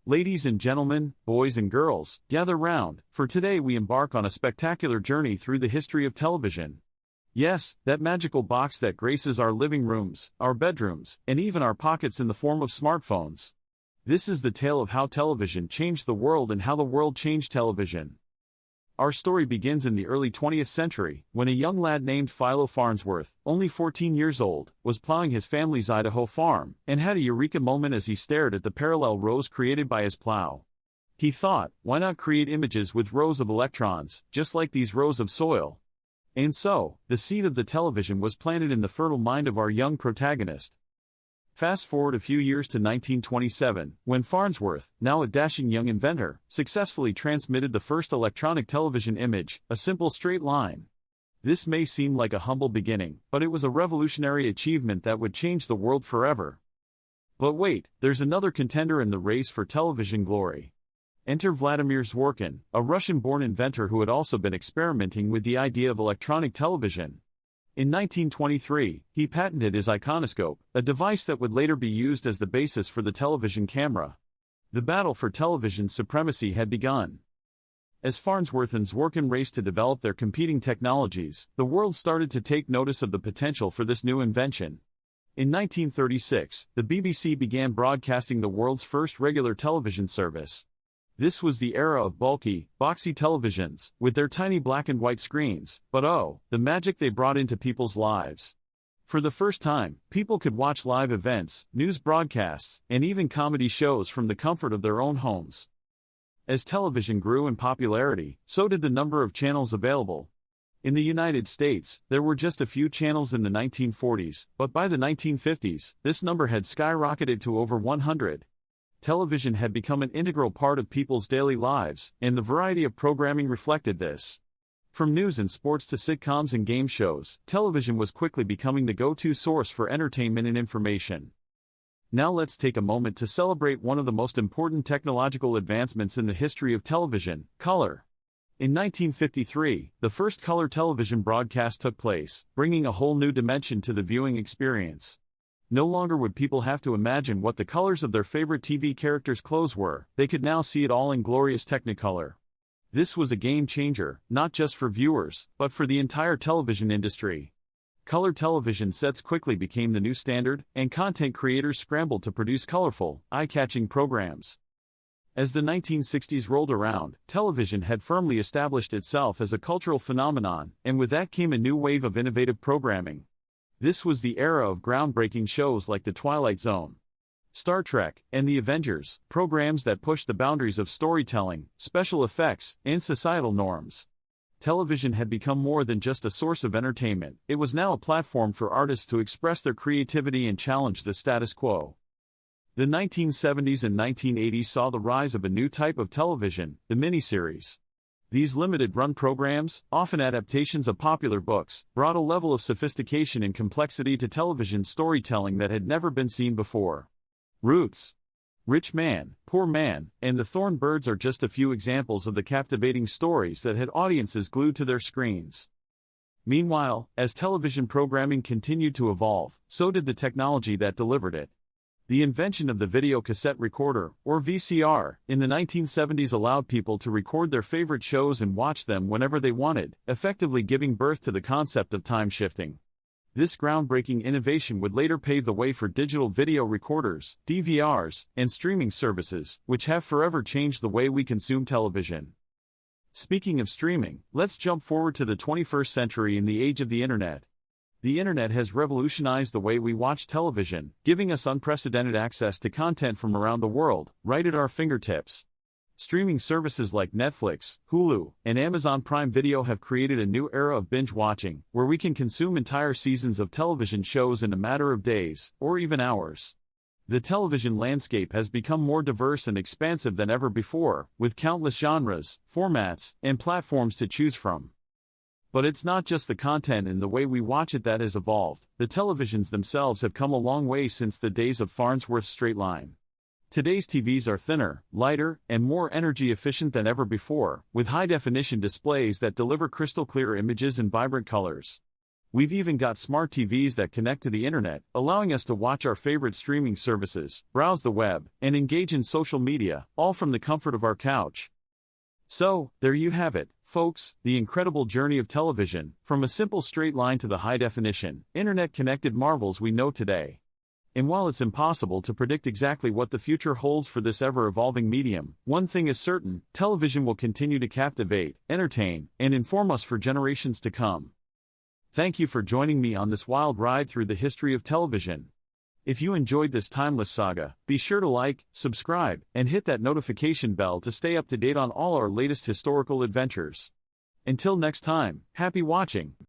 Ladies and gentlemen, boys and girls, gather round, for today we embark on a spectacular journey through the history of television. Yes, that magical box that graces our living rooms, our bedrooms, and even our pockets in the form of smartphones. This is the tale of how television changed the world and how the world changed television. Our story begins in the early 20th century, when a young lad named Philo Farnsworth, only 14 years old, was plowing his family's Idaho farm, and had a eureka moment as he stared at the parallel rows created by his plow. He thought, why not create images with rows of electrons, just like these rows of soil? And so, the seed of the television was planted in the fertile mind of our young protagonist. Fast forward a few years to 1927, when Farnsworth, now a dashing young inventor, successfully transmitted the first electronic television image, a simple straight line. This may seem like a humble beginning, but it was a revolutionary achievement that would change the world forever. But wait, there's another contender in the race for television glory. Enter Vladimir Zworykin, a Russian-born inventor who had also been experimenting with the idea of electronic television. In 1923, he patented his iconoscope, a device that would later be used as the basis for the television camera. The battle for television supremacy had begun. As Farnsworth and Zworykin raced to develop their competing technologies, the world started to take notice of the potential for this new invention. In 1936, the BBC began broadcasting the world's first regular television service. This was the era of bulky, boxy televisions, with their tiny black and white screens, but oh, the magic they brought into people's lives. For the first time, people could watch live events, news broadcasts, and even comedy shows from the comfort of their own homes. As television grew in popularity, so did the number of channels available. In the United States, there were just a few channels in the 1940s, but by the 1950s, this number had skyrocketed to over 100. Television had become an integral part of people's daily lives, and the variety of programming reflected this. From news and sports to sitcoms and game shows, television was quickly becoming the go-to source for entertainment and information. Now let's take a moment to celebrate one of the most important technological advancements in the history of television: color. In 1953, the first color television broadcast took place, bringing a whole new dimension to the viewing experience. No longer would people have to imagine what the colors of their favorite TV characters' clothes were, they could now see it all in glorious Technicolor. This was a game changer, not just for viewers, but for the entire television industry. Color television sets quickly became the new standard, and content creators scrambled to produce colorful, eye-catching programs. As the 1960s rolled around, television had firmly established itself as a cultural phenomenon, and with that came a new wave of innovative programming. This was the era of groundbreaking shows like The Twilight Zone, Star Trek, and The Avengers, programs that pushed the boundaries of storytelling, special effects, and societal norms. Television had become more than just a source of entertainment, it was now a platform for artists to express their creativity and challenge the status quo. The 1970s and 1980s saw the rise of a new type of television, the miniseries. These limited-run programs, often adaptations of popular books, brought a level of sophistication and complexity to television storytelling that had never been seen before. Roots, Rich Man, Poor Man, and The Thorn Birds are just a few examples of the captivating stories that had audiences glued to their screens. Meanwhile, as television programming continued to evolve, so did the technology that delivered it. The invention of the video cassette recorder, or VCR, in the 1970s allowed people to record their favorite shows and watch them whenever they wanted, effectively giving birth to the concept of time shifting. This groundbreaking innovation would later pave the way for digital video recorders, DVRs, and streaming services, which have forever changed the way we consume television. Speaking of streaming, let's jump forward to the 21st century in the age of the Internet. The Internet has revolutionized the way we watch television, giving us unprecedented access to content from around the world, right at our fingertips. Streaming services like Netflix, Hulu, and Amazon Prime Video have created a new era of binge watching, where we can consume entire seasons of television shows in a matter of days, or even hours. The television landscape has become more diverse and expansive than ever before, with countless genres, formats, and platforms to choose from. But it's not just the content and the way we watch it that has evolved. The televisions themselves have come a long way since the days of Farnsworth's straight line. Today's TVs are thinner, lighter, and more energy efficient than ever before, with high-definition displays that deliver crystal-clear images and vibrant colors. We've even got smart TVs that connect to the internet, allowing us to watch our favorite streaming services, browse the web, and engage in social media, all from the comfort of our couch. So, there you have it, folks, the incredible journey of television, from a simple straight line to the high-definition, internet-connected marvels we know today. And while it's impossible to predict exactly what the future holds for this ever-evolving medium, one thing is certain: television will continue to captivate, entertain, and inform us for generations to come. Thank you for joining me on this wild ride through the history of television. If you enjoyed this timeless saga, be sure to like, subscribe, and hit that notification bell to stay up to date on all our latest historical adventures. Until next time, happy watching!